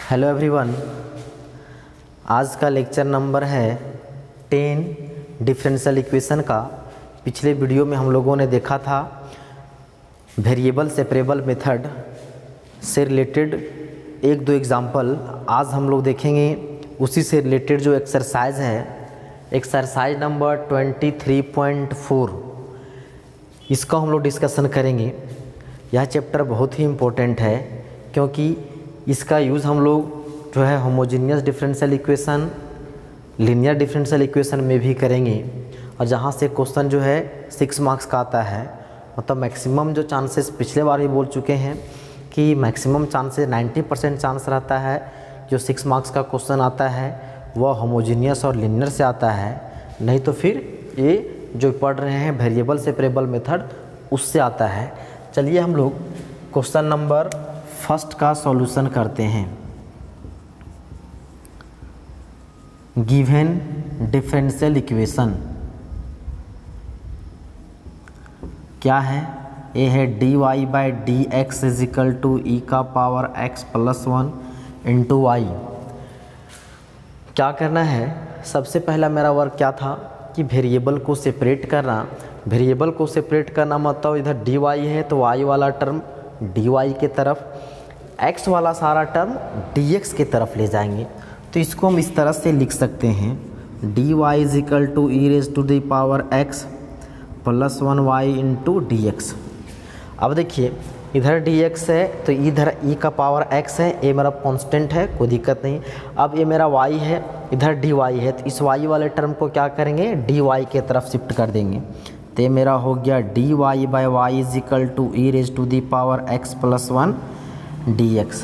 Hello everyone, आज का lecture number है 10 डिफरेंशियल इक्वेशन का। पिछले वीडियो में हम लोगों ने देखा था वेरिएबल सेपरेबल मेथड से रिलेटेड एक दो एग्जाम्पल। आज हम लोग देखेंगे उसी से रिलेटेड जो एक्सरसाइज है, एक्सरसाइज नंबर 23.4, इसका हम लोग डिस्कशन करेंगे। यह चैप्टर बहुत ही इम्पोर्टेंट है क्योंकि इसका यूज़ हम लोग जो है homogeneous differential equation, linear differential equation में भी करेंगे। और जहाँ से क्वेश्चन जो है 6 मार्क्स का आता है, मतलब मैक्सिमम जो चांसेस पिछले बार भी बोल चुके हैं कि मैक्सिमम चांसेस 90% चांस रहता है जो 6 मार्क्स का क्वेश्चन आता है वह होमोजेनियस और लीनियर से आता है, नहीं तो फिर ये जो पढ़ रहे हैं वेरिएबल सेपरेबल मेथड उससे आता है। चलिए हम लोग क्वेश्चन नंबर फर्स्ट का सॉल्यूशन करते हैं। गिवन डिफरेंशियल इक्वेशन क्या है? ये है dy by D x is equal to E का power x plus 1 into Y. क्या करना है? सबसे पहला मेरा वर्क क्या था कि वेरिएबल को सेपरेट करना। वेरिएबल को सेपरेट करना मतलब इधर dy है तो y वाला टर्म dy के तरफ, x वाला सारा टर्म dx के तरफ ले जाएंगे। तो इसको हम इस तरह से लिख सकते हैं dy is equal to e raise to the power x plus 1y into d x. अब देखिए इधर dx है तो इधर e का पावर x है, ये मेरा कांस्टेंट है, कोई दिक्कत नहीं। अब ये मेरा y है, इधर dy है, तो इस y वाले टर्म को क्या करेंगे dy के तरफ शिफ्ट कर देंगे। तो ये मेरा हो गया dy by Y is equal to e raise to the power x plus 1 dx।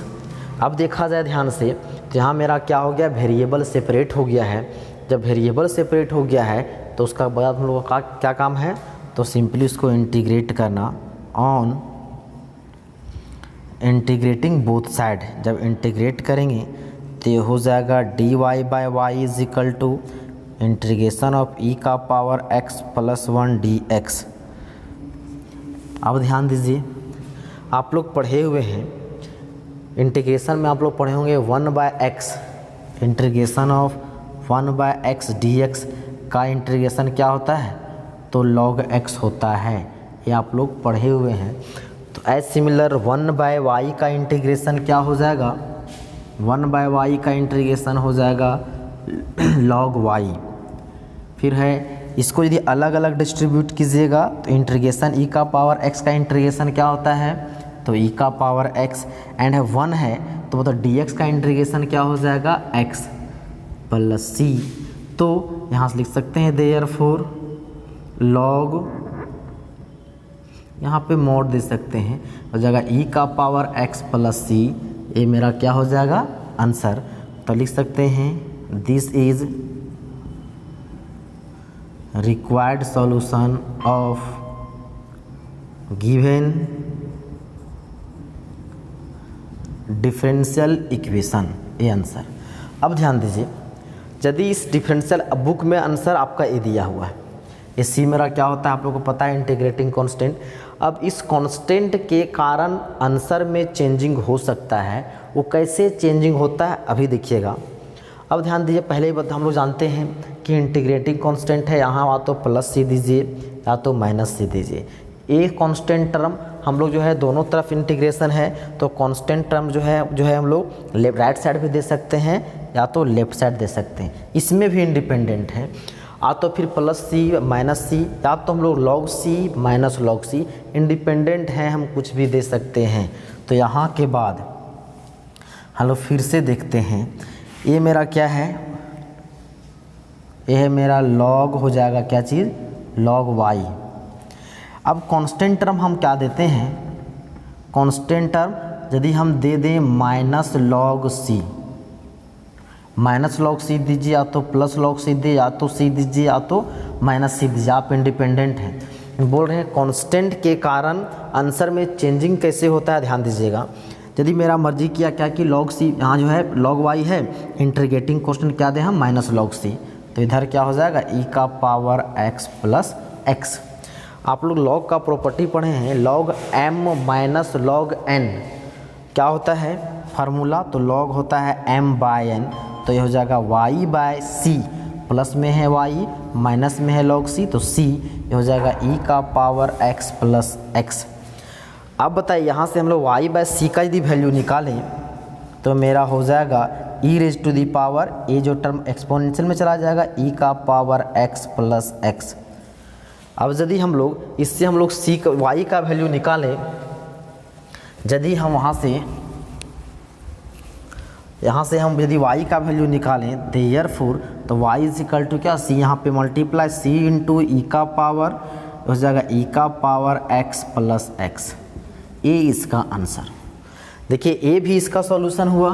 अब देखा जाए ध्यान से तो यहाँ मेरा क्या हो गया, वेरिएबल सेपरेट हो गया है। जब वेरिएबल सेपरेट हो गया है तो उसका बाद हम लोगों का क्या काम है, तो सिंपली उसको इंटीग्रेट करना ऑन इंटीग्रेटिंग बोथ साइड। जब इंटीग्रेट करेंगे तो ये हो जाएगा dy by Y is equal to integration of E का पावर x प्लस 1 dx। अब ध्यान दीजिए, आप लोग पढ़े हुए हैं इंटीग्रेशन में, आप लोग पढ़े होंगे 1 by x, integration of 1 by x dx का इंटीग्रेशन क्या होता है, तो log x होता है। ये आप लोग पढ़े हुए हैं। तो एज सिमिलर 1 बाय वाई का इंटीग्रेशन क्या हो जाएगा, 1 बाय वाई का इंटीग्रेशन हो जाएगा log y। फिर है इसको यदि अलग अलग डिस्ट्रीब्यूट कीजिएगा तो इंटीग्रेशन e का पावर x का इंटीग्रेशन क्या होता है, तो e का पावर x एंड है 1 है तो मतलब dx का इंटीग्रेशन क्या हो जाएगा x प्लस c। तो यहाँ से लिख सकते हैं देयरफॉर log, यहाँ पे मोड दे सकते हैं, हो जाएगा e का पावर x प्लस c। ये मेरा क्या हो जाएगा आंसर। तो लिख सकते हैं this is required solution of given differential equation, ये आंसर। अब ध्यान दीजिए, यदि इस डिफरेंशियल बुक में आंसर आपका ये दिया हुआ है, ये सी मेरा क्या होता है आप लोगों को पता है, इंटीग्रेटिंग कांस्टेंट। अब इस कांस्टेंट के कारण आंसर में चेंजिंग हो सकता है, वो कैसे चेंजिंग होता है अभी देखिएगा। अब ध्यान दीजिए, पहले ही हम लोग जानते हैं कि इंटीग्रेटिंग कांस्टेंट है, यहाँ या तो प्लस सी दीजिए या तो माइनस सी दीजिए। एक कांस्टेंट टर्म हम लोग जो है दोनों तरफ इंटीग्रेशन है तो कांस्टेंट टर्म जो है हम लोग लेफ्ट राइट साइड भी दे सकते हैं या तो लेफ्ट साइड दे सकते हैं, इसमें भी इंडिपेंडेंट है। या तो फिर प्लस सी माइनस सी, या तो हम लोग log c minus log c, independent है, हम कुछ भी दे सकते हैं। तो यहाँ के बाद हम लोग फिर से देखते हैं, ये मेरा क्या है, ये है मेरा log हो जाएगा क्या चीज़, log y। अब कांस्टेंट टर्म हम क्या देते हैं, कांस्टेंट टर्म यदि हम दे दें minus log c, minus log c दीजिए या तो प्लस लॉग सी दीजिए या तो सी दीजिए या तो माइनस सी दीजिए, आप इंडिपेंडेंट हैं। बोल रहे हैं कांस्टेंट के कारण आंसर में चेंजिंग कैसे होता है, ध्यान दीजिएगा। यदि मेरा मर्जी किया क्या कि लॉग सी, यहाँ जो है लॉग वाई है, इंटीग्रेटिंग कांस्टेंट क्या दें हम माइनस लॉग सी, तो इधर क्या हो जाएगा ई का पावर x प्लस x। आप लोग लॉग का प्रॉपर्टी पढ़े हैं, log m minus log n क्या होता है, फार्मूला, तो log होता है m/n, तो ये हो जाएगा y/c, प्लस में है y, माइनस में है log c, तो c ये हो जाएगा e का पावर x प्लस x। अब बताइए यहाँ से हम लोग y/c का यदि वैल्यू निकालें तो मेरा हो जाएगा e raise to the power, ये जो टर्म एक्सपोनेंशियल में चला जाएगा e का पावर x प्लस x। अब यदि हम लोग इससे हम लोग y का वैल्यू निकालें, यदि हम यहाँ से हम यदि y का वैल्यू निकालें, देयरफॉर तो y इज इक्वल टू क्या, c यहाँ पे मल्टीप्लाई c इंटू ई का पावर हो जाएगा e का पावर x प्लस x। ये इसका आंसर। देखिए ए भी इसका सॉल्यूशन हुआ,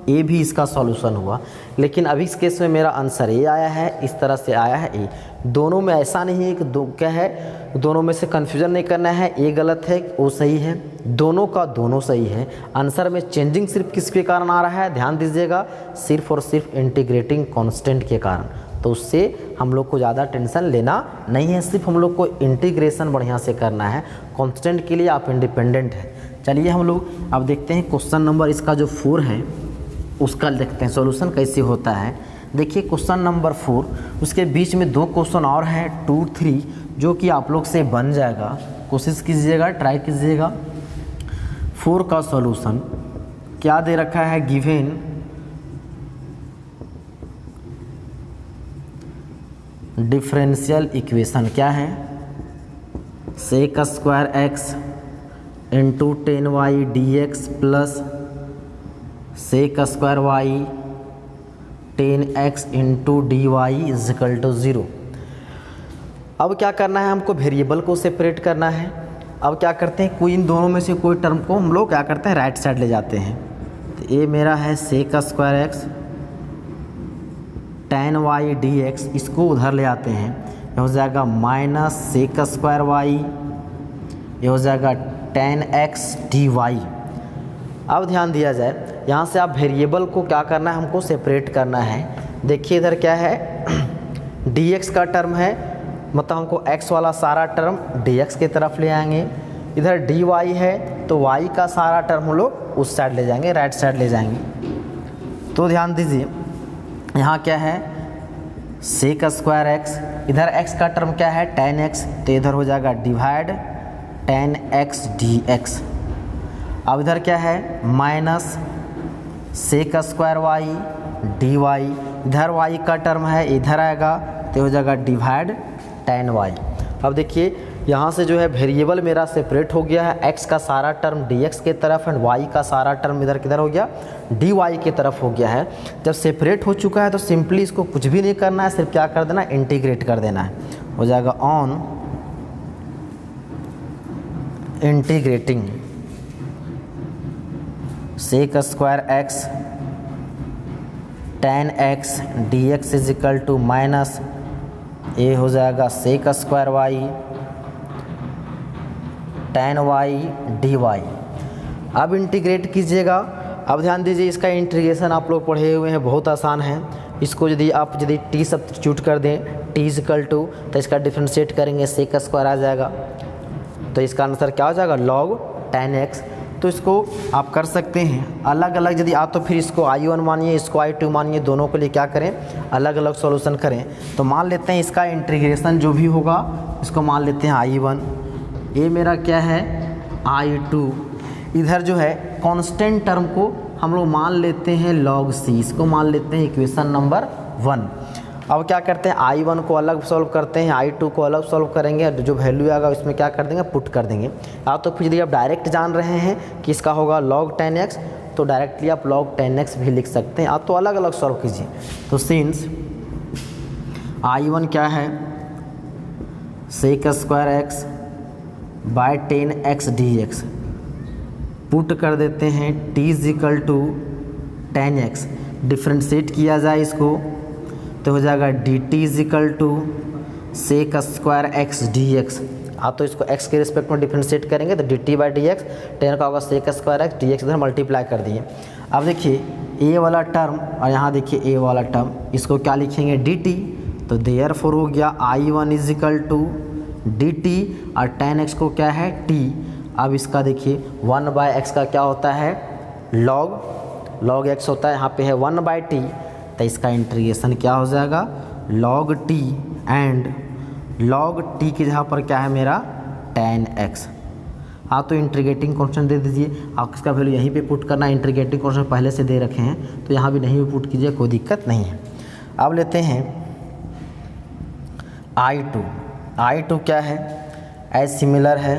ए भी इसका सॉल्यूशन हुआ, लेकिन अभी इस केस में मेरा आंसर ए आया है, इस तरह से आया है ए। दोनों में ऐसा नहीं है कि क्या है, दोनों में से कन्फ्यूजन नहीं करना है, ए गलत है वो सही है, दोनों का दोनों सही है। आंसर में चेंजिंग सिर्फ किसके कारण आ रहा है, ध्यान दीजिएगा, सिर्फ और सिर्फ इंटीग्रेटिंग कांस्टेंट के कारण। तो उससे हम लोग को ज़्यादा टेंशन लेना नहीं है, सिर्फ हम लोग को इंटीग्रेशन बढ़िया से करना है। कांस्टेंट के लिए आप इंडिपेंडेंट हैं। चलिए हम लोग अब देखते हैं क्वेश्चन नंबर इसका जो 4 है उसका देखते हैं सॉल्यूशन कैसे होता है। देखिए क्वेश्चन नंबर 4, उसके बीच में 2 क्वेश्चन और हैं 2, 3, जो कि आप लोग से बन जाएगा। कोशिश कीजिएगा, ट्राई कीजिएगा। 4 का सॉल्यूशन क्या दे रखा है, गिवन डिफरेंशियल इक्वेशन क्या है, sec square x into 10y dx plus sec square y 10x into d y is equal to 0। अब क्या करना है, हमको वेरिएबल को सेपरेट करना है। अब क्या करते हैं, कोई इन दोनों में से कोई टर्म को हम लोग क्या करते हैं, राइट साइड ले जाते हैं। तो ये मेरा है sec square x 10y dx, इसको उधर ले आते हैं, ये हो जाएगा माइनस सेक स्क्वायर वाई, ये हो जाएगा 10x dy। अब ध्यान दिया जाए, यहाँ से आप वेरिएबल को क्या करना है, हमको सेपरेट करना है। देखिए इधर क्या है, dx का टर्म है, मतलब हमको x वाला सारा टर्म dx की तरफ ले आएंगे। इधर dy है तो y का सारा टर्म हम लोग उस साइड ले जाएंगे, राइट साइड ले जाएंगे। तो ध्यान दीजिए, यहाँ क्या है, सेक स्क्वायर एक्स, इधर x का टर्म क्या है 10x, तो इधर हो जाएगा डिवाइड 10x dx। अब इधर क्या है, minus sec square y dy, इधर y का टर्म है, इधर आएगा तो हो जाएगा डिवाइड 10y। अब देखिए यहाँ से जो है वेरिएबल मेरा सेपरेट हो गया है, x का सारा टर्म dx के तरफ एंड y का सारा टर्म इधर किधर हो गया, dy के तरफ हो गया है। जब सेपरेट हो चुका है तो सिंपली इसको कुछ भी नहीं करना है, सिर्फ क्या कर देना है, इंटीग्रेट कर देना है। हो जाएगा on integrating sec square x 10x dx is equal to minus ये हो जाएगा sec square y 10y dy। अब इंटीग्रेट कीजिएगा। अब ध्यान दीजिए, इसका इंटीग्रेशन आप लोग पढ़े हुए हैं, बहुत आसान है। इसको यदि आप t सब्स्टिट्यूट कर दें, t इज इक्वल टू, तो इसका डिफ्रेंशिएट करेंगे, सेक स्क्वायर आ जाएगा, तो इसका आंसर क्या हो जाएगा, log 10x। तो इसको आप कर सकते हैं अलग अलग, यदि आप तो फिर इसको I1 मानिए, इसको I2 मानिए, दोनों के लिए क्या करें, अलग अलग सॉल्यूशन करें। तो मान लेते हैं इसका इंटीग्रेशन जो भी होगा, इसको मान लेते हैं I1, ये मेरा क्या है I2, इधर जो है कांस्टेंट टर्म को हम लोग मान लेते हैं log c, इसको मान लेते हैं इक्वेशन नंबर 1। अब क्या करते हैं, I1 को अलग सॉल्व करते हैं, I2 को अलग सॉल्व करेंगे, जो वैल्यू आएगा उसमें क्या कर देंगे, पुट कर देंगे। आप तो फिर यदि आप डायरेक्ट जान रहे हैं कि इसका होगा log 10x, तो डायरेक्टली आप log 10x भी लिख सकते हैं। आप तो अलग अलग सॉल्व कीजिए। तो सिंस I1 क्या है, sec square x by 10x dx, put कर देते हैं t is equal to 10x, differentiate किया जाए इसको तो हो जाएगा dt is equal to sec square x dx। आप तो इसको x के रिस्पेक्ट में डिफ्रेंशिएट करेंगे तो dt बाई डी एक्स, 10 का होगा सेक स्क्वायर एक्स dx, इधर मल्टीप्लाई कर दिए। अब देखिए a वाला टर्म और यहाँ देखिए a वाला टर्म, इसको क्या लिखेंगे dt, तो देयरफॉर हो गया I1 is equal to dt और 10x को क्या है t। अब इसका देखिए 1/x का क्या होता है, log log x होता है, यहाँ पे है 1/t, तो इसका इंटीग्रेशन क्या हो जाएगा log t, and log t की जगह पर क्या है मेरा tan x। आप तो इंटीग्रेटिंग कॉन्स्टेंट दे दीजिए, आप इसका वैल्यू यहीं पे पुट करना, इंटीग्रेटिंग कॉन्स्टेंट पहले से दे रखे हैं तो यहाँ भी नहीं भी पुट कीजिए, कोई दिक्कत नहीं है। अब लेते हैं I2 क्या है, एज सिमिलर है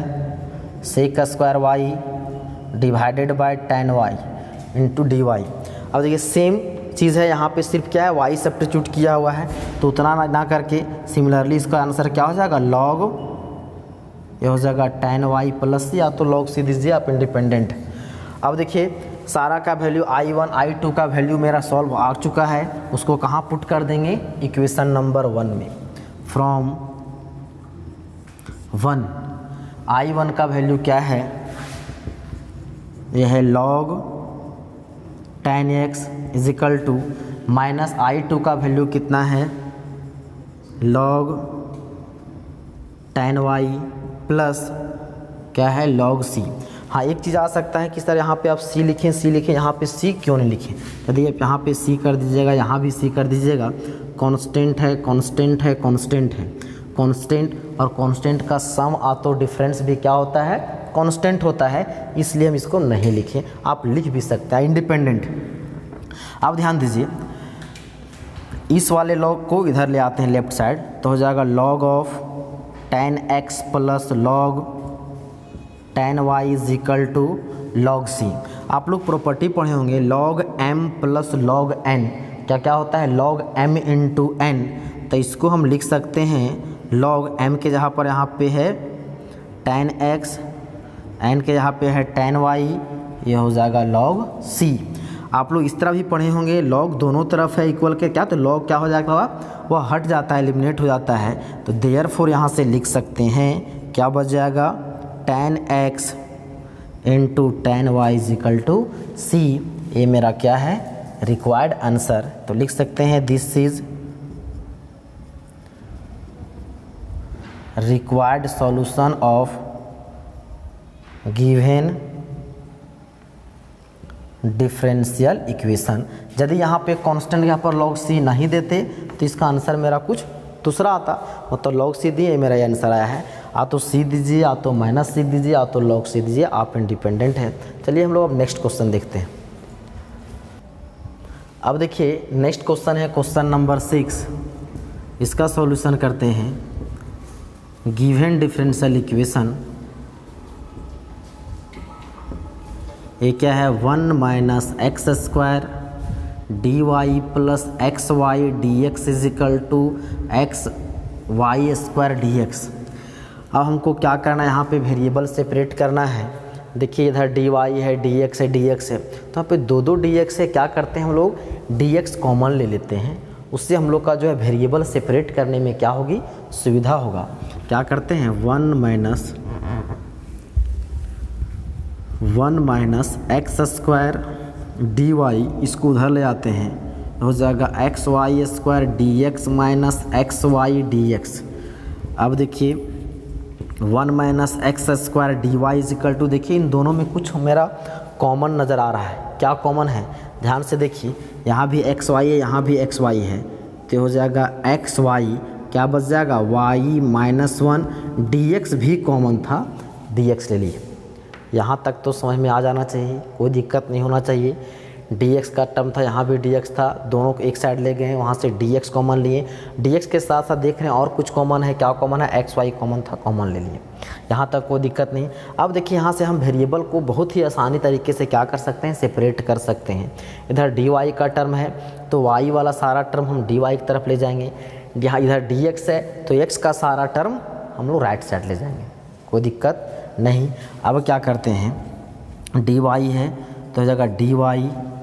sec square y divided by tan y into dy। अब देखिए सेम चीज़ है, यहाँ पे सिर्फ क्या है y सब्स्टिट्यूट किया हुआ है, तो उतना ना करके सिमिलरली इसका आंसर क्या हो जाएगा log, ये हो जाएगा tan y प्लस, या तो log c दीजिए आप इंडिपेंडेंट। अब देखिए सारा का वैल्यू I1 I2 का वैल्यू मेरा सॉल्व आ चुका है, उसको कहाँ पुट कर देंगे इक्वेशन नंबर 1 में। फ्रॉम 1 I1 का वैल्यू क्या है, यह है log tan x is equal to minus I2 का वैल्यू कितना है log tan y प्लस क्या है log c। हाँ एक चीज़ आ सकता है कि सर यहाँ पे आप c लिखें, यहाँ पे c क्यों नहीं लिखें, यदि आप यहाँ पे c कर दीजिएगा, यहाँ भी c कर दीजिएगा, कांस्टेंट है और कांस्टेंट का सम आ तो डिफरेंस भी क्या होता है कांस्टेंट होता है, इसलिए हम इसको नहीं लिखें, आप लिख भी सकते हैं इंडिपेंडेंट। अब ध्यान दीजिए इस वाले लॉग को इधर ले आते हैं लेफ्ट साइड, तो हो जाएगा log of tan x plus log tan y is equal to log c। आप लोग प्रॉपर्टी पढ़े होंगे log m plus log n क्या क्या होता है log m इंटू n, तो इसको हम लिख सकते हैं log m के जहाँ पर यहाँ पे है tan x, n के जहाँ पे है tan y, ये हो जाएगा log c। आप लोग इस तरह भी पढ़े होंगे log दोनों तरफ है इक्वल के, क्या तो log क्या हो जाएगा वह हट जाता है, एलिमिनेट हो जाता है, तो देयरफॉर यहाँ से लिख सकते हैं क्या बच जाएगा tan x into tan y is equal to c। ये मेरा क्या है रिक्वायर्ड आंसर, तो लिख सकते हैं this is required solution of given differential equation. यदि यहाँ पे कांस्टेंट यहाँ पर log c नहीं देते तो इसका आंसर मेरा कुछ दूसरा आता, मतलब log c दिए मेरा ये आंसर आया है, आ तो c दीजिए, आ तो माइनस c दीजिए, आ तो log c दीजिए, आप इंडिपेंडेंट है। चलिए हम लोग अब नेक्स्ट क्वेश्चन देखते हैं। अब देखिए नेक्स्ट क्वेश्चन है क्वेश्चन नंबर 6, इसका सॉल्यूशन करते हैं। गिवन डिफरेंशियल इक्वेशन, ये क्या है 1 minus x square d y plus x y d x is equal to x y square d x. अब हमको क्या करना है, यहाँ पे वेरिएबल सेपरेट करना है। देखिए इधर डी वाई है, डी एक्स है, डी एक्स है, तो यहाँ पे दो डी एक्स है, क्या करते हैं हम लोग डी एक्स कॉमन ले लेते हैं, उससे हम लोग का जो है वेरिएबल सेपरेट करने में क्या होगी सुविधा होगा। क्या करते हैं 1 minus x square d y, इसको उधर ले आते हैं, हो जाएगा x y square d x minus x y d x. अब देखिए 1 minus x square d y is equal to, देखिए इन दोनों में कुछ मेरा कॉमन नज़र आ रहा है, क्या कॉमन है ध्यान से देखिए, यहाँ भी एक्स वाई है, यहाँ भी एक्स वाई है, तो हो जाएगा एक्स वाई क्या बच जाएगा वाई माइनस 1, डी एक्स भी कॉमन था, डी एक्स ले लिए। यहाँ तक तो समझ में आ जाना चाहिए, कोई दिक्कत नहीं होना चाहिए। dx का टर्म था, यहाँ भी dx था, दोनों को एक साइड ले गए, वहाँ से dx कॉमन लिए, dx के साथ साथ देख रहे हैं और कुछ कॉमन है, क्या कॉमन है एक्स वाई कॉमन था, कॉमन ले लिए, यहाँ तक कोई दिक्कत नहीं। अब देखिए यहाँ से हम वेरिएबल को बहुत ही आसानी तरीके से क्या कर सकते हैं सेपरेट कर सकते हैं। इधर dy का टर्म है तो y वाला सारा टर्म हम dy की तरफ ले जाएंगे, यहाँ इधर dx है तो x का सारा टर्म हम लोग राइट साइड ले जाएंगे, कोई दिक्कत नहीं। अब क्या करते हैं dy है तो हो जाएगा dy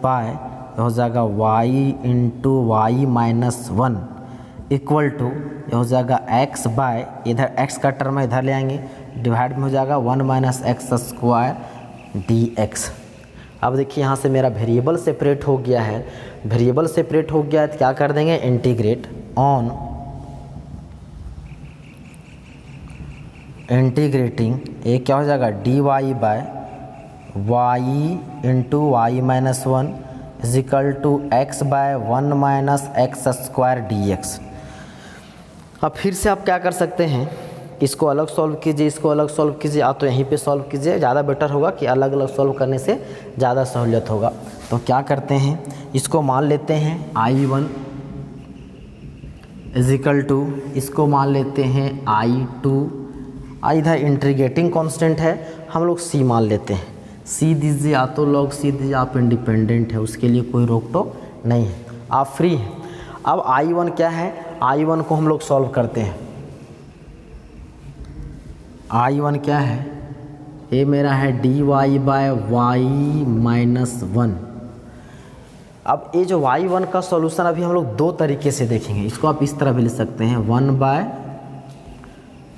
पाई हो जाएगा y into y minus 1 equal to हो जाएगा x बाय, इधर x का टर्म है इधर ले आएंगे, डिवाइड में हो जाएगा 1 minus x square d x. अब देखिए यहाँ से मेरा वेरिएबल सेपरेट हो गया है, वेरिएबल सेपरेट हो गया है तो क्या कर देंगे इंटीग्रेट ऑन इंटीग्रेटिंग, ये क्या हो जाएगा dy by y into y minus 1 is equal to x by 1 minus x square d x. अब फिर से आप क्या कर सकते हैं, इसको अलग सॉल्व कीजिए, इसको अलग सॉल्व कीजिए, या तो यहीं पे सॉल्व कीजिए, ज़्यादा बेटर होगा कि अलग अलग सॉल्व करने से ज़्यादा सहूलियत होगा। तो क्या करते हैं, इसको मान लेते हैं I1 इज इक्वल टू, इसको मान लेते हैं I2, इधर इंटीग्रेटिंग कांस्टेंट है, हम लोग C मान लेते हैं। C दीजिए, या तो log C दीजिए, आप इंडिपेंडेंट है, उसके लिए कोई रोक टोक नहीं है, आप फ्री हैं। अब I1 क्या है, I1 को हम लोग सॉल्व करते हैं। I1 क्या है, ये मेरा है dy बाय y माइनस 1। अब ये जो y1 का सॉल्यूशन अभी हम लोग दो तरीके से देखेंगे, इसको आप इस तरह भी लिख सकते हैं 1 by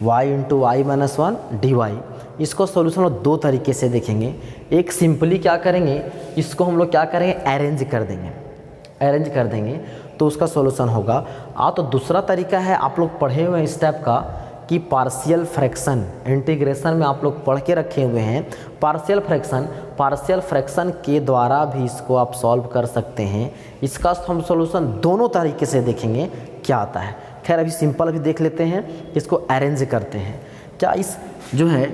y into y minus 1 d y. इसको सॉल्यूशन लोग दो तरीके से देखेंगे। एक सिंपली क्या करेंगे, इसको हम लोग क्या करेंगे, अरेंज कर देंगे तो उसका सॉल्यूशन होगा। तो दूसरा तरीका है, आप लोग पढ़े हुए हैं इस टाइप का कि पार्शियल फ्रैक्शन, इंटीग्रेशन में आप लोग पढ़ के रखे हुए हैं पार्शियल फ्रैक्शन के द्वारा भी इसको आप सॉल्व कर सकते हैं। इसका हम सॉल्यूशन दोनों तरीके से देखेंगे क्या आता है। खैर अभी सिंपल अभी देख लेते हैं, इसको अरेंज करते हैं। क्या इस जो है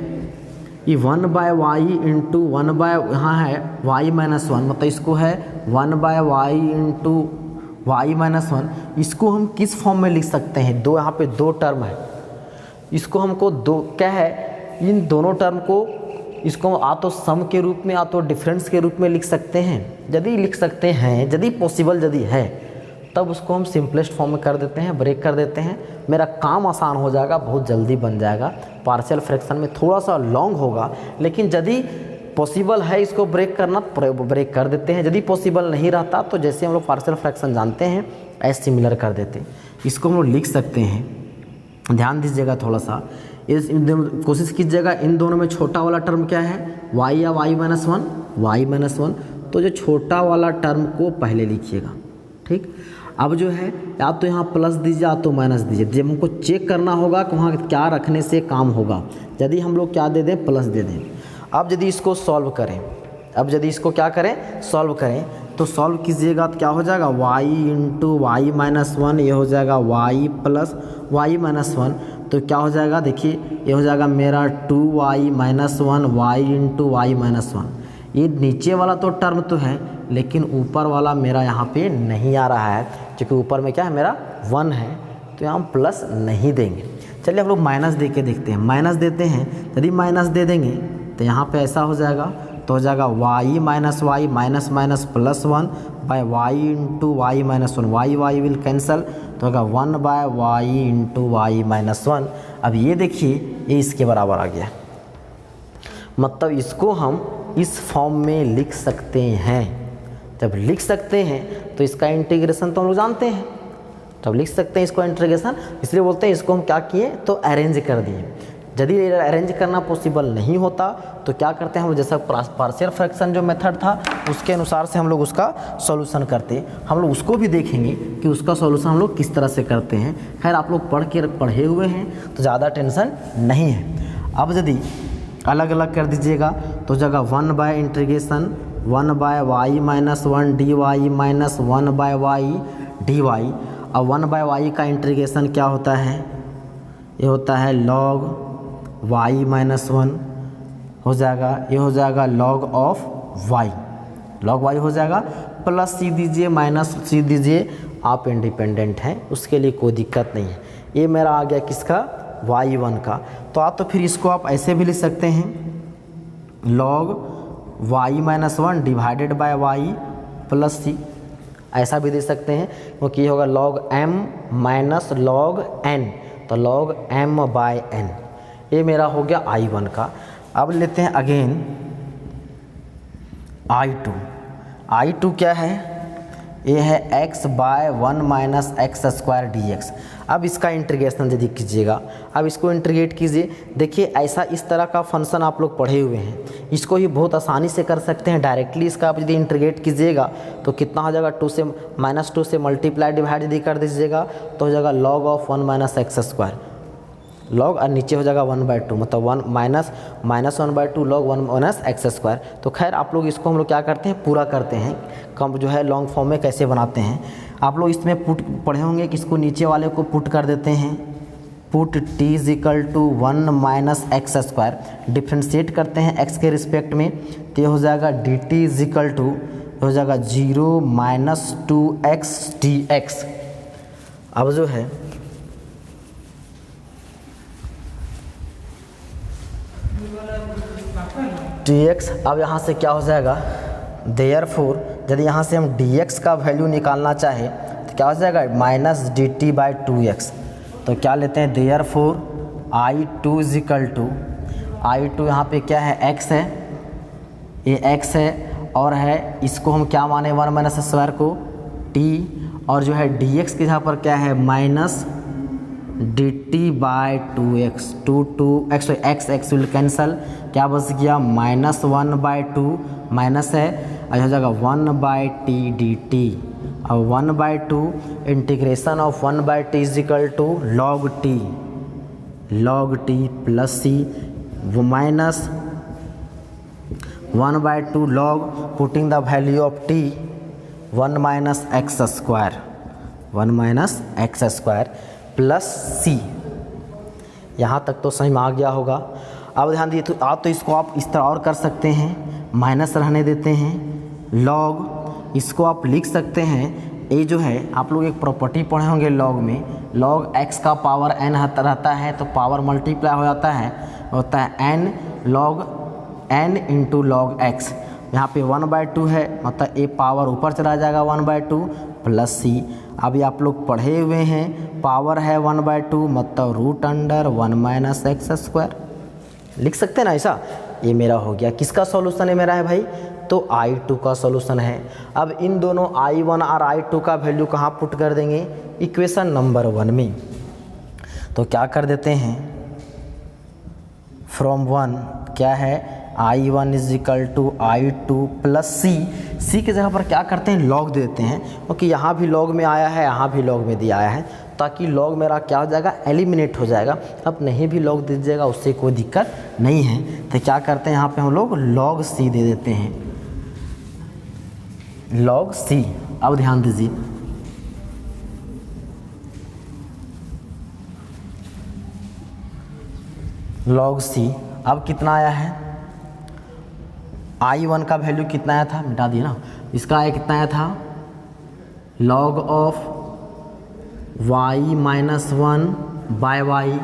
ये 1 बाय वाई इंटू 1 बाय यहाँ है वाई माइनस 1, मतलब इसको है 1 by y into y minus 1, इसको हम किस फॉर्म में लिख सकते हैं, दो यहाँ पे दो टर्म है, इसको हमको दो क्या है, इन दोनों टर्म को इसको आ तो सम के रूप में, आ तो डिफरेंस के रूप में लिख सकते हैं। यदि लिख सकते हैं, यदि पॉसिबल यदि है, तब उसको हम सिंपलेस्ट फॉर्म में कर देते हैं, ब्रेक कर देते हैं, मेरा काम आसान हो जाएगा, बहुत जल्दी बन जाएगा। पार्शियल फ्रैक्शन में थोड़ा सा लॉन्ग होगा, लेकिन यदि पॉसिबल है इसको ब्रेक करना, ब्रेक कर देते हैं। यदि पॉसिबल नहीं रहता तो जैसे हम लोग पार्शियल फ्रैक्शन जानते हैं ऐसे सिमिलर कर देते हैं। इसको हम लोग लिख सकते हैं, ध्यान दीजिएगा थोड़ा सा, कोशिश कीजिएगा इन दोनों में छोटा वाला टर्म क्या है, y या y माइनस 1, तो जो छोटा वाला टर्म को पहले लिखिएगा, ठीक। अब जो है या तो यहाँ प्लस दीजिए या तो माइनस दीजिए, जब हमको चेक करना होगा कि वहाँ क्या रखने से काम होगा। यदि हम लोग क्या दे दें, प्लस दे दें। अब यदि इसको सॉल्व करें, सॉल्व करें तो सॉल्व कीजिएगा तो क्या हो जाएगा, y इंटू वाई माइनस 1, ये हो जाएगा y प्लस वाई माइनस 1, तो क्या हो जाएगा, देखिए ये हो जाएगा मेरा 2y minus 1 y into y minus 1। ये नीचे वाला तो टर्म तो है, लेकिन ऊपर वाला मेरा यहाँ पे नहीं आ रहा है, क्योंकि ऊपर में क्या है मेरा 1 है, तो यहाँ हम प्लस नहीं देंगे। चलिए हम लोग माइनस दे के देखते हैं, माइनस देते हैं। यदि माइनस दे देंगे तो यहाँ पे ऐसा हो जाएगा, तो हो जाएगा y minus y minus minus plus 1 by y into y minus 1, y will cancel, तो होगा 1 by y into y minus 1। अब ये देखिए ये इसके बराबर आ गया, मतलब इसको हम इस फॉर्म में लिख सकते हैं। जब लिख सकते हैं तो इसका इंटीग्रेशन तो हम लोग जानते हैं, तब लिख सकते हैं इसको इंटीग्रेशन, इसलिए बोलते हैं इसको हम क्या किए तो अरेंज कर दिए। यदि अरेंज करना पॉसिबल नहीं होता तो क्या करते हैं हम, जैसा पार्शियल फ्रैक्शन जो मेथड था उसके अनुसार से हम लोग उसका सॉल्यूशन करते। हम लोग उसको भी देखेंगे कि उसका सॉल्यूशन हम लोग किस तरह से करते हैं। खैर आप लोग पढ़े हुए हैं तो ज़्यादा टेंशन नहीं है। अब यदि अलग अलग कर दीजिएगा तो जगह 1 by integration 1 by y minus 1 d y minus 1 by y d y. अब 1 बाय वाई का इंटीग्रेशन क्या होता है, ये होता है log y माइनस 1 हो जाएगा, ये हो जाएगा log of y, log y हो जाएगा, प्लस c दीजिए माइनस c दीजिए, आप इंडिपेंडेंट हैं उसके लिए कोई दिक्कत नहीं है। ये मेरा आ गया किसका, y1 का। तो आप तो फिर इसको आप ऐसे भी लिख सकते हैं, log y minus 1 divided by y plus c, ऐसा भी दे सकते हैं, क्योंकि ये होगा log m minus log n, तो log m बाय n। ये मेरा हो गया I1 का। अब लेते हैं अगेन I2 क्या है, ये है x by 1 minus x square d x. अब इसका इंटीग्रेशन यदि कीजिएगा, अब इसको इंटीग्रेट कीजिए, देखिए ऐसा इस तरह का फंक्शन आप लोग पढ़े हुए हैं, इसको ही बहुत आसानी से कर सकते हैं डायरेक्टली। इसका आप यदि इंटीग्रेट कीजिएगा तो कितना हो जाएगा, -2 से मल्टीप्लाई डिवाइड यदि कर दीजिएगा तो हो जाएगा log of 1 minus x square. Log और नीचे हो जाएगा 1/2, मतलब 1 minus 1/2 log 1 minus x square. तो खैर आप लोग इसको हम लोग क्या करते हैं, पूरा करते हैं, कम जो है लॉन्ग फॉर्म में कैसे बनाते हैं। आप लोग इसमें पुट पढ़े होंगे कि इसको नीचे वाले को पुट कर देते हैं, put t is equal to 1 minus x square, differentiate करते हैं x के रिस्पेक्ट में, तो ये हो जाएगा dt इज इक्वल टू हो जाएगा 0 माइनस 2x dx। अब जो है dx, अब यहाँ से क्या हो जाएगा, देयरफॉर यदि यहाँ से हम dx का वैल्यू निकालना चाहे तो क्या हो जाएगा, माइनस dt/2x। तो क्या लेते हैं, therefore I2 is equal to, I2 यहाँ पे क्या है, x है, ये x है, और है इसको हम क्या माने 1 माइनस स्क्वायर को t, और जो है dx के यहाँ पर क्या है, minus dt/2x, 2x will cancel, क्या बच गया, माइनस 1/2 माइनस है, और हो जाएगा 1/t dt। अब 1/2 integration of 1/t is equal to log t plus c, वो minus 1/2 log putting the value of t 1 minus x square plus c। यहाँ तक तो सही में आ गया होगा। अब ध्यान दिए तो आप तो इसको आप इस तरह और कर सकते हैं, माइनस रहने देते हैं, लॉग इसको आप लिख सकते हैं, ये जो है आप लोग एक प्रॉपर्टी पढ़े होंगे लॉग में, लॉग x का पावर n रहता है तो पावर मल्टीप्लाई हो जाता है, होता है n log n into log x। यहाँ पे 1/2 है, मतलब ये पावर ऊपर चला जाएगा 1/2 प्लस c। अभी आप लोग पढ़े हुए हैं, पावर है 1/2 मतलब √1 माइनस एक्स स्क्वायर, लिख सकते हैं ना ऐसा। ये मेरा हो गया, किसका सॉल्यूशन है मेरा है भाई, तो I2 का सॉल्यूशन है। अब इन दोनों I1 और I2 का वैल्यू कहाँ पुट कर देंगे, इक्वेशन नंबर 1 में। तो क्या कर देते हैं, फ्रॉम 1 क्या है, I1 is equal to I2 plus C की जगह पर क्या करते हैं, लॉग दे देते हैं, क्योंकि यहाँ भी लॉग में आया है, यहाँ भी लॉग में दिया आया है, ताकि लॉग मेरा क्या हो जाएगा, एलिमिनेट हो जाएगा। अब नहीं भी लॉग दे दीजिएगा उससे कोई दिक्कत नहीं है। तो क्या करते हैं, यहाँ पे हम लोग log C दे देते हैं, log C। अब ध्यान दीजिए, log C अब कितना आया है, I1 का वैल्यू कितना आया था, मिटा दिए ना, इसका आया कितना आया था, log of y minus 1/y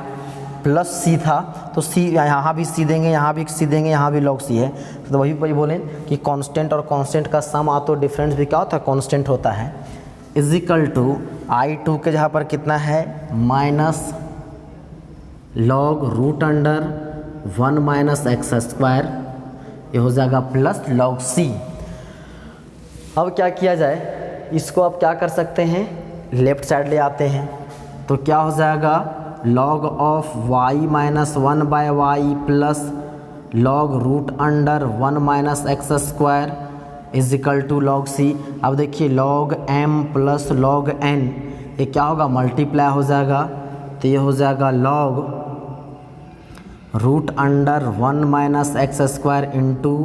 plus c था। तो c यहाँ भी c देंगे, यहाँ भी c देंगे, यहाँ भी log c है, तो वही बोलें कि कांस्टेंट और कांस्टेंट का सम आ तो डिफरेंस भी क्या होता है, कांस्टेंट होता है, इज इक्वल टू I2 के जहाँ पर कितना है, minus log √1 minus x square, ये हो जाएगा प्लस log c। अब क्या किया जाए, इसको आप क्या कर सकते हैं, लेफ्ट साइड ले आते हैं, तो क्या हो जाएगा, log of y minus 1/y plus log √1 minus x square is equal to log c। अब देखिए log m plus log n, ये क्या होगा, मल्टीप्लाई हो जाएगा, तो ये हो जाएगा log √1 minus x square into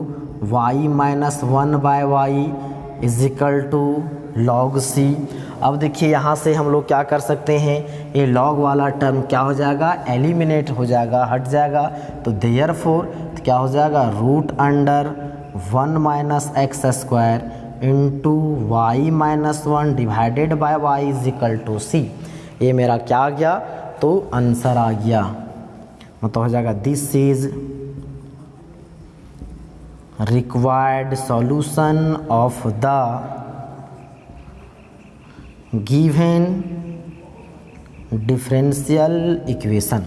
y minus 1/y is equal to log c। अब देखिए यहाँ से हम लोग क्या कर सकते हैं, ये log वाला टर्म क्या हो जाएगा, एलिमिनेट हो जाएगा, हट जाएगा, तो देयरफॉर तो क्या हो जाएगा, √1 minus x square into y minus 1 divided by y is equal to c। ये मेरा क्या आ गया, तो आंसर आ गया, मतलब हो जाएगा this is required solution of the given differential equation.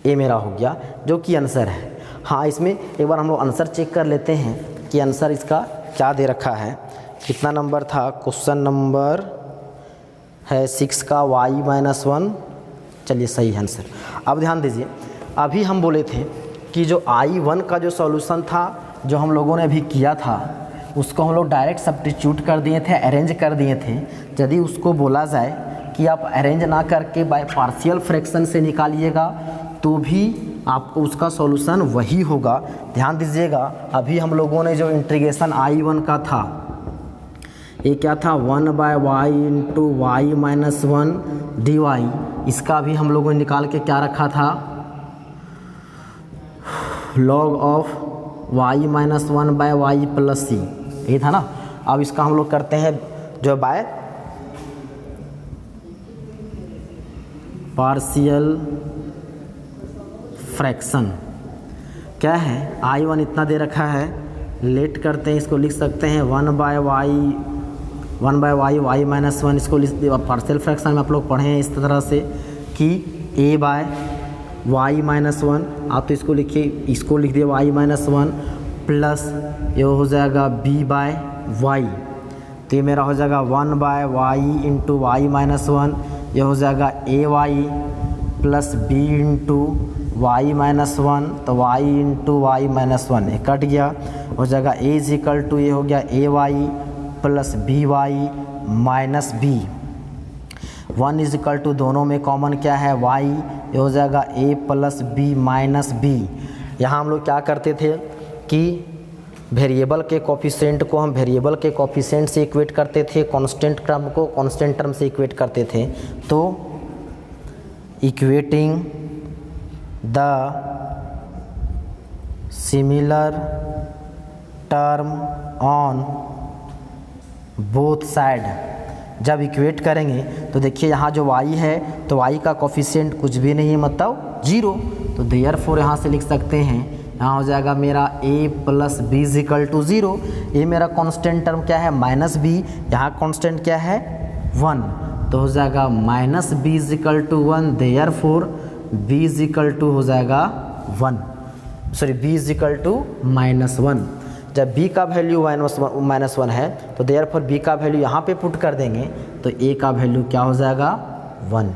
ये मेरा हो गया जो कि आंसर है। हाँ, इसमें एक बार हम लोग आंसर चेक कर लेते हैं कि आंसर इसका क्या दे रखा है। कितना नंबर था, क्वेश्चन नंबर है 6 का y माइनस 1। चलिए सही है आंसर। अब ध्यान दीजिए, अभी हम बोले थे कि जो I1 का जो सॉल्यूशन था जो हम लोगों ने अभी किया था उसको हम लोग डायरेक्ट सब्स्टिट्यूट कर दिए थे, अरेंज कर दिए थे। यदि उसको बोला जाए कि कि आप अरेंज ना करके बाय पार्शियल फ्रैक्शन से निकालिएगा तो भी आपको उसका सॉल्यूशन वही होगा। ध्यान दीजिएगा, अभी हम लोगों ने जो इंटीग्रेशन I1 का था, ये क्या था 1/y into y minus 1 dy, इसका भी हम लोगों ने निकाल के क्या रखा था, log of y minus 1/y plus c, ये था ना। अब इसका हम लोग करते हैं जो बाय पार्शियल फ्रैक्शन। क्या है, I1 इतना दे रखा है, लेट करते हैं, इसको लिख सकते हैं 1/y y माइनस 1, इसको पार्शियल फ्रैक्शन में आप लोग पढ़े हैं इस तरह से कि a/y माइनस 1, आप तो इसको लिखिए, इसको लिख दिए y माइनस 1 प्लस ये हो जाएगा b/y, तो ये मेरा हो जाएगा 1/y इंटू वाई माइनस 1, ये हो जाएगा ay plus b into y minus 1, तो y इंटू वाई माइनस 1 ये कट गया, हो जाएगा a इज इक्वल टू ये हो गया ay plus by minus b। 1 is equal to दोनों में कॉमन क्या है y, ये हो जाएगा a plus b minus b। यहाँ हम लोग क्या करते थे कि वेरिएबल के कोफिशिएंट को हम वेरिएबल के कोफिशिएंट से इक्वेट करते थे, कांस्टेंट टर्म को कांस्टेंट टर्म से इक्वेट करते थे। तो equating the similar term on both side, जब इक्वेट करेंगे तो देखिए यहाँ जो y है तो y का कोफिशिएंट कुछ भी नहीं मतलब 0, तो देयरफॉर यहाँ से लिख सकते हैं, यहाँ हो जाएगा मेरा a plus b is equal to 0। ये मेरा कांस्टेंट टर्म क्या है माइनस b, यहाँ कांस्टेंट क्या है 1, तो हो जाएगा minus b is equal to 1, therefore b is equal to हो जाएगा 1, sorry b is equal to minus 1। जब b का वैल्यू माइनस 1 है तो देयरफॉर b का वैल्यू यहाँ पे पुट कर देंगे तो a का वैल्यू क्या हो जाएगा 1,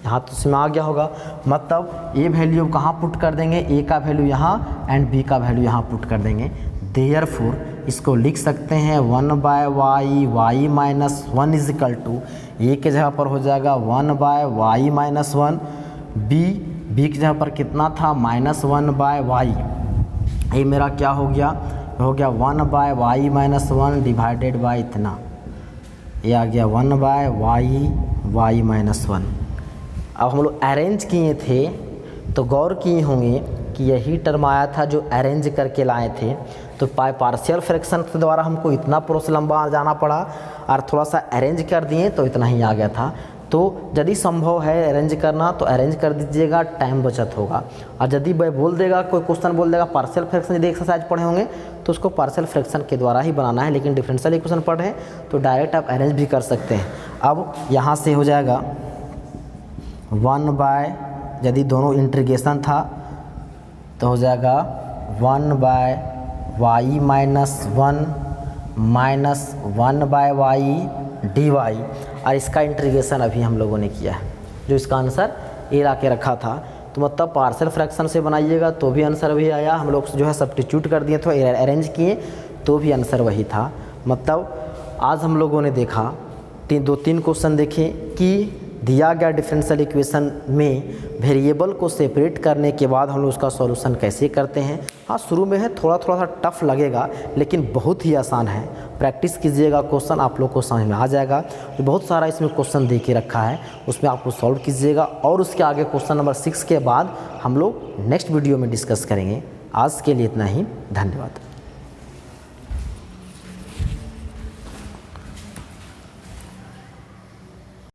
यहाँ तो इसमें आ गया होगा, मतलब ये वैल्यू कहाँ पुट कर देंगे, a का वैल्यू यहाँ एंड b का वैल्यू यहाँ पुट कर देंगे। देयरफॉर इसको लिख सकते हैं 1/y y minus 1 is equal to, a के जगह पर हो जाएगा 1/y माइनस 1, b की जगह पर कितना था माइनस 1/y, ये मेरा क्या हो गया 1/y माइनस 1 डिवाइडेड बाई इतना, ये आ गया 1/y माइनस 1। अब हम लोग अरेंज किए थे तो गौर किए होंगे कि यही टर्म आया था जो अरेंज करके लाए थे, तो पार्शियल फ्रैक्शन के द्वारा हमको इतना प्रोसेस लंबा जाना पड़ा और थोड़ा सा अरेंज कर दिए तो इतना ही आ गया था। तो यदि संभव है अरेंज करना तो अरेंज कर दीजिएगा, टाइम बचत होगा। और यदि बोल देगा कोई क्वेश्चन बोल देगा पार्शियल फ्रैक्शन, यदि एक्सरसाइज पढ़े होंगे तो उसको पार्शियल फ्रैक्शन के द्वारा ही बनाना है, लेकिन डिफरेंशियल इक्वेशन पढ़े हैं तो डायरेक्ट आप अरेंज भी कर सकते हैं। अब यहाँ से हो जाएगा 1/, यदि दोनों इंटीग्रेशन था तो हो जाएगा 1/y minus 1 minus 1/y dy, और इसका इंटीग्रेशन अभी हम लोगों ने किया है, जो इसका आंसर ए ला के रखा था। तो मतलब पार्शियल फ्रैक्शन से बनाइएगा तो भी आंसर वही आया, हम लोग जो है सब्स्टिट्यूट कर दिए थे, अरेंज किए तो भी आंसर वही था। मतलब आज हम लोगों ने देखा 2-3 क्वेश्चन देखे कि दिया गया डिफरेंशियल इक्वेशन में वेरिएबल को सेपरेट करने के बाद हम लोग उसका सॉल्यूशन कैसे करते हैं। हाँ, शुरू में है थोड़ा सा टफ लगेगा लेकिन बहुत ही आसान है, प्रैक्टिस कीजिएगा, क्वेश्चन आप लोग को समझ में आ जाएगा। तो बहुत सारा इसमें क्वेश्चन दे के रखा है, उसमें आपको सॉल्व कीजिएगा और उसके आगे क्वेश्चन नंबर 6 के बाद हम लोग नेक्स्ट वीडियो में डिस्कस करेंगे। आज के लिए इतना ही, धन्यवाद।